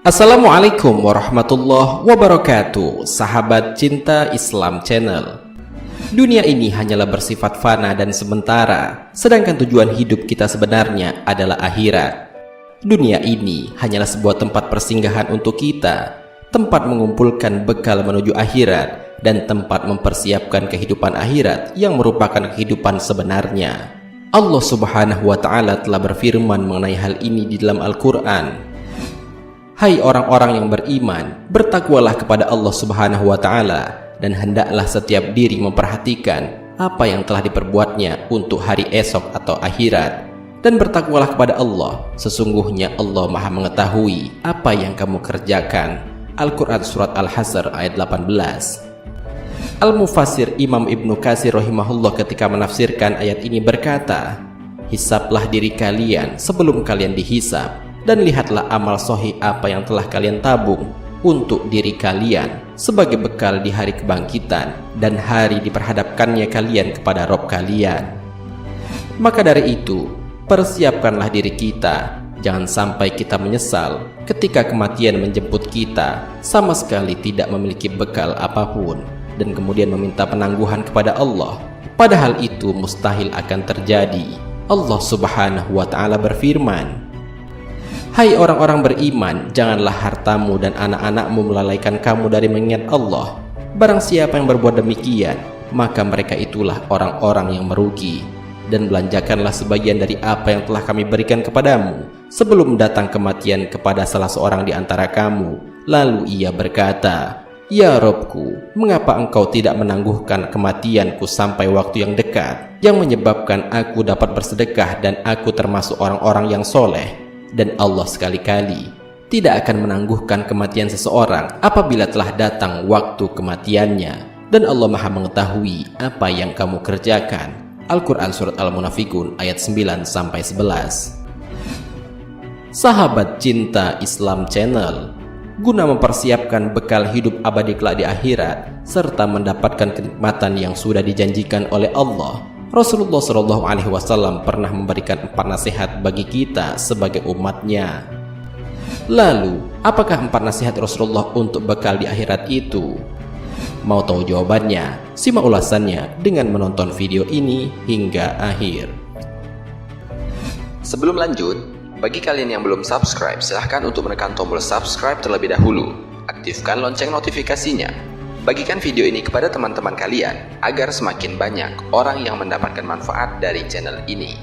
Assalamualaikum warahmatullahi wabarakatuh, sahabat cinta Islam Channel. Dunia ini hanyalah bersifat fana dan sementara, sedangkan tujuan hidup kita sebenarnya adalah akhirat. Dunia ini hanyalah sebuah tempat persinggahan untuk kita, tempat mengumpulkan bekal menuju akhirat, dan tempat mempersiapkan kehidupan akhirat yang merupakan kehidupan sebenarnya. Allah Subhanahu wa Ta'ala telah berfirman mengenai hal ini di dalam Al-Quran. Hai orang-orang yang beriman, bertakwalah kepada Allah Subhanahu wa Ta'ala, dan hendaklah setiap diri memperhatikan apa yang telah diperbuatnya untuk hari esok atau akhirat. Dan bertakwalah kepada Allah, sesungguhnya Allah Maha mengetahui apa yang kamu kerjakan. Al-Quran Surat Al-Hasr ayat 18. Al-Mufassir Imam Ibnu Katsir rahimahullah ketika menafsirkan ayat ini berkata, "Hisablah diri kalian sebelum kalian dihisab, dan lihatlah amal sahih apa yang telah kalian tabung untuk diri kalian sebagai bekal di hari kebangkitan dan hari diperhadapkannya kalian kepada Rabb kalian. Maka dari itu, persiapkanlah diri kita, jangan sampai kita menyesal ketika kematian menjemput kita sama sekali tidak memiliki bekal apapun, dan kemudian meminta penangguhan kepada Allah, padahal itu mustahil akan terjadi." Allah Subhanahu wa Ta'ala berfirman, "Hai orang-orang beriman, janganlah hartamu dan anak-anakmu melalaikan kamu dari mengingat Allah. Barang siapa yang berbuat demikian, maka mereka itulah orang-orang yang merugi. Dan belanjakanlah sebagian dari apa yang telah kami berikan kepadamu sebelum datang kematian kepada salah seorang di antara kamu. Lalu ia berkata, 'Ya Robku, mengapa engkau tidak menangguhkan kematianku sampai waktu yang dekat, yang menyebabkan aku dapat bersedekah dan aku termasuk orang-orang yang soleh?' Dan Allah sekali-kali tidak akan menangguhkan kematian seseorang apabila telah datang waktu kematiannya, dan Allah Maha mengetahui apa yang kamu kerjakan." Al-Quran Surat Al-Munafikun ayat 9-11. Sahabat cinta Islam Channel, guna mempersiapkan bekal hidup abadi kelak di akhirat serta mendapatkan kenikmatan yang sudah dijanjikan oleh Allah, Rasulullah SAW pernah memberikan 4 nasihat bagi kita sebagai umatnya. Lalu, apakah 4 nasihat Rasulullah untuk bekal di akhirat itu? Mau tahu jawabannya? Simak ulasannya dengan menonton video ini hingga akhir. Sebelum lanjut, bagi kalian yang belum subscribe, silahkan untuk menekan tombol subscribe terlebih dahulu. Aktifkan lonceng notifikasinya. Bagikan video ini kepada teman-teman kalian agar semakin banyak orang yang mendapatkan manfaat dari channel ini.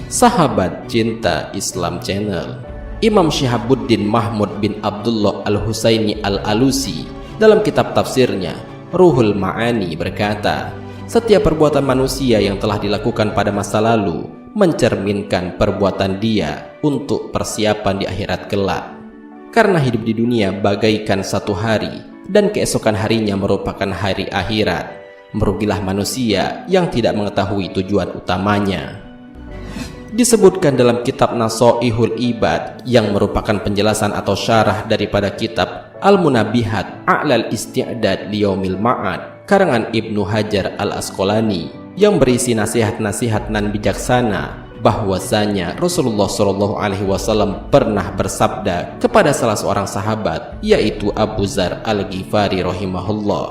Sahabat cinta Islam Channel, Imam Syihabuddin Mahmud bin Abdullah Al-Husaini Al-Alusi dalam kitab tafsirnya Ruhul Ma'ani berkata, setiap perbuatan manusia yang telah dilakukan pada masa lalu mencerminkan perbuatan dia untuk persiapan di akhirat kelak. Karena hidup di dunia bagaikan satu hari, dan keesokan harinya merupakan hari akhirat. Merugilah manusia yang tidak mengetahui tujuan utamanya. Disebutkan dalam kitab Nasoihul Ibad yang merupakan penjelasan atau syarah daripada kitab Al-Munabihat A'lal Isti'dad Liyaumil Ma'ad karangan Ibnu Hajar Al-Asqalani, yang berisi nasihat-nasihat nan bijaksana, bahwasanya Rasulullah SAW pernah bersabda kepada salah seorang sahabat, yaitu Abu Dzar Al-Ghifari rahimahullah,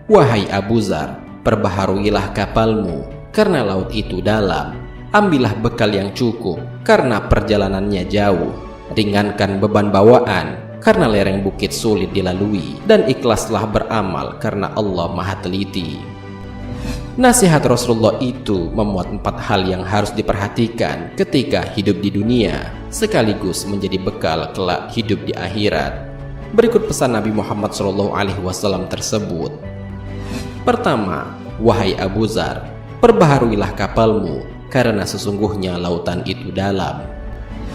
"Wahai Abu Dzar, perbaharuilah kapalmu karena laut itu dalam. Ambillah bekal yang cukup karena perjalanannya jauh. Ringankan beban bawaan karena lereng bukit sulit dilalui, dan ikhlaslah beramal karena Allah Maha Teliti." Nasihat Rasulullah itu memuat 4 hal yang harus diperhatikan ketika hidup di dunia, sekaligus menjadi bekal kelak hidup di akhirat. Berikut pesan Nabi Muhammad SAW tersebut. Pertama, wahai Abu Dzar, perbaharuilah kapalmu karena sesungguhnya lautan itu dalam.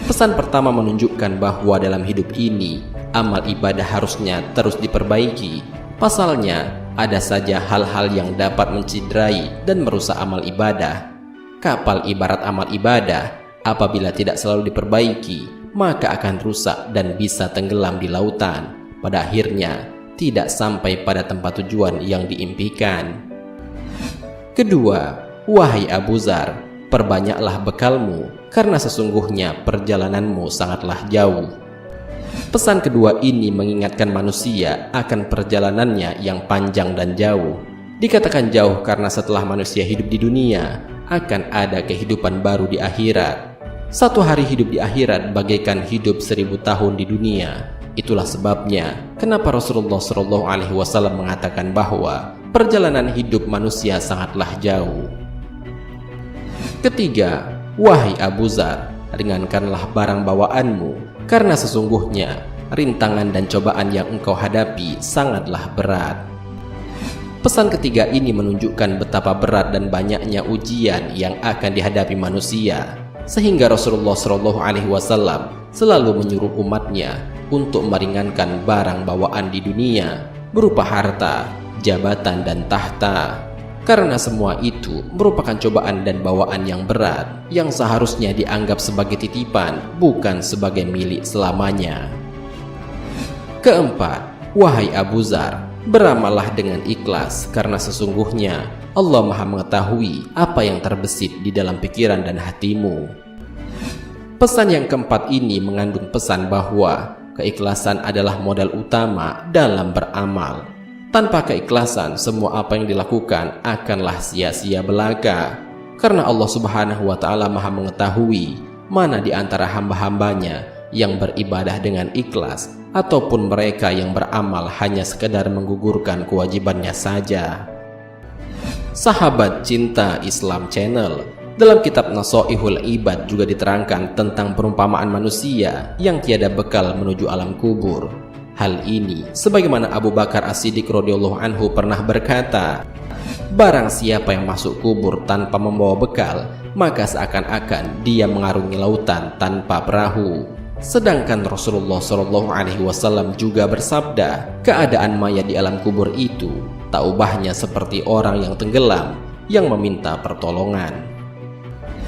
Pesan pertama menunjukkan bahwa dalam hidup ini, amal ibadah harusnya terus diperbaiki. Pasalnya, ada saja hal-hal yang dapat menciderai dan merusak amal ibadah. Kapal ibarat amal ibadah, apabila tidak selalu diperbaiki, maka akan rusak dan bisa tenggelam di lautan. Pada akhirnya, tidak sampai pada tempat tujuan yang diimpikan. Kedua, wahai Abu Dzar, perbanyaklah bekalmu, karena sesungguhnya perjalananmu sangatlah jauh. Pesan kedua ini mengingatkan manusia akan perjalanannya yang panjang dan jauh. Dikatakan jauh karena setelah manusia hidup di dunia, akan ada kehidupan baru di akhirat. Satu hari hidup di akhirat bagaikan hidup 1000 tahun di dunia. Itulah sebabnya kenapa Rasulullah SAW mengatakan bahwa perjalanan hidup manusia sangatlah jauh. Ketiga, wahai Abu Dzar, ringankanlah barang bawaanmu, karena sesungguhnya rintangan dan cobaan yang engkau hadapi sangatlah berat. Pesan ketiga ini menunjukkan betapa berat dan banyaknya ujian yang akan dihadapi manusia, sehingga Rasulullah SAW selalu menyuruh umatnya untuk meringankan barang bawaan di dunia berupa harta, jabatan, dan tahta. Karena semua itu merupakan cobaan dan bawaan yang berat yang seharusnya dianggap sebagai titipan, bukan sebagai milik selamanya. Keempat, wahai Abu Dzar, beramallah dengan ikhlas, karena sesungguhnya Allah Maha mengetahui apa yang terbesit di dalam pikiran dan hatimu. Pesan yang keempat ini mengandung pesan bahwa keikhlasan adalah modal utama dalam beramal. Tanpa keikhlasan, semua apa yang dilakukan akanlah sia-sia belaka. Karena Allah Subhanahu wa Ta'ala Maha mengetahui mana di antara hamba-hambanya yang beribadah dengan ikhlas, ataupun mereka yang beramal hanya sekedar menggugurkan kewajibannya saja. Sahabat Cinta Islam Channel, dalam kitab Nasoihul Ibad juga diterangkan tentang perumpamaan manusia yang tiada bekal menuju alam kubur. Hal ini sebagaimana Abu Bakar As-Siddiq radhiyallahu anhu pernah berkata, barang siapa yang masuk kubur tanpa membawa bekal, maka seakan-akan dia mengarungi lautan tanpa perahu. Sedangkan Rasulullah SAW juga bersabda, keadaan mayat di alam kubur itu tak ubahnya seperti orang yang tenggelam yang meminta pertolongan.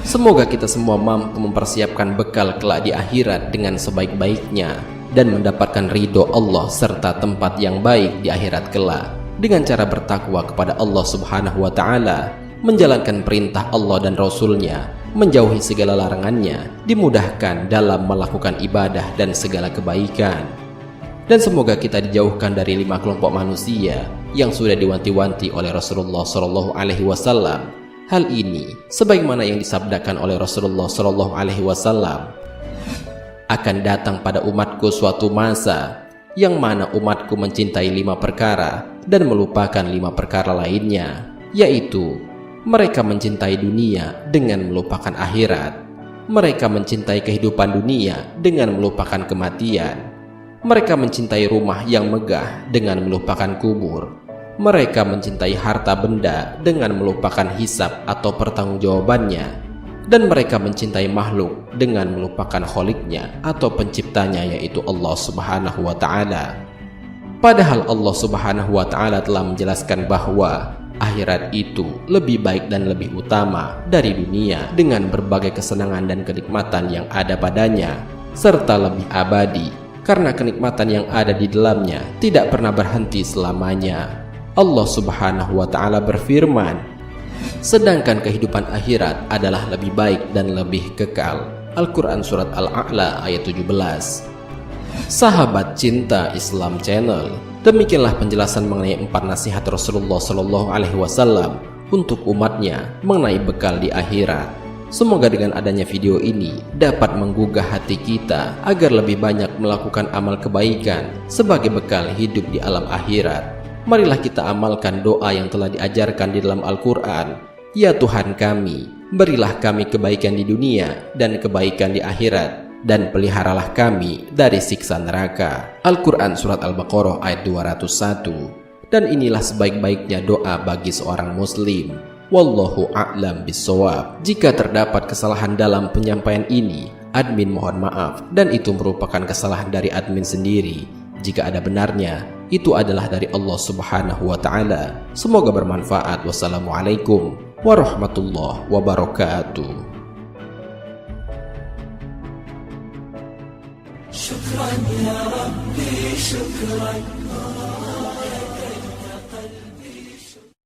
Semoga kita semua mampu mempersiapkan bekal kelak di akhirat dengan sebaik-baiknya dan mendapatkan ridho Allah serta tempat yang baik di akhirat kelak dengan cara bertakwa kepada Allah Subhanahu wa Ta'ala, menjalankan perintah Allah dan Rasul-Nya, menjauhi segala larangannya, dimudahkan dalam melakukan ibadah dan segala kebaikan. Dan semoga kita dijauhkan dari 5 kelompok manusia yang sudah diwanti-wanti oleh Rasulullah SAW. Hal ini sebagaimana yang disabdakan oleh Rasulullah SAW, akan datang pada umatku suatu masa yang mana umatku mencintai 5 perkara dan melupakan 5 perkara lainnya, yaitu mereka mencintai dunia dengan melupakan akhirat, mereka mencintai kehidupan dunia dengan melupakan kematian, mereka mencintai rumah yang megah dengan melupakan kubur, mereka mencintai harta benda dengan melupakan hisab atau pertanggungjawabannya, dan mereka mencintai makhluk dengan melupakan kholiknya atau penciptanya, yaitu Allah Subhanahu wa Ta'ala. Padahal Allah Subhanahu wa Ta'ala telah menjelaskan bahwa akhirat itu lebih baik dan lebih utama dari dunia dengan berbagai kesenangan dan kenikmatan yang ada padanya, serta lebih abadi karena kenikmatan yang ada di dalamnya tidak pernah berhenti selamanya. Allah Subhanahu wa Ta'ala berfirman, sedangkan kehidupan akhirat adalah lebih baik dan lebih kekal. Al-Quran Surat Al-A'la ayat 17. Sahabat Cinta Islam Channel, demikianlah penjelasan mengenai 4 nasihat Rasulullah SAW untuk umatnya mengenai bekal di akhirat. Semoga dengan adanya video ini dapat menggugah hati kita agar lebih banyak melakukan amal kebaikan sebagai bekal hidup di alam akhirat. Marilah kita amalkan doa yang telah diajarkan di dalam Al-Quran. Ya Tuhan kami, berilah kami kebaikan di dunia dan kebaikan di akhirat, dan peliharalah kami dari siksa neraka. Al-Quran Surat Al-Baqarah ayat 201. Dan inilah sebaik-baiknya doa bagi seorang muslim. Wallahu a'lam bissawab. Jika terdapat kesalahan dalam penyampaian ini, admin mohon maaf, dan itu merupakan kesalahan dari admin sendiri. Jika ada benarnya, itu adalah dari Allah Subhanahu wa Ta'ala. Semoga bermanfaat. Wassalamualaikum warahmatullahi wabarakatuh. شكرا يا ربي شكرا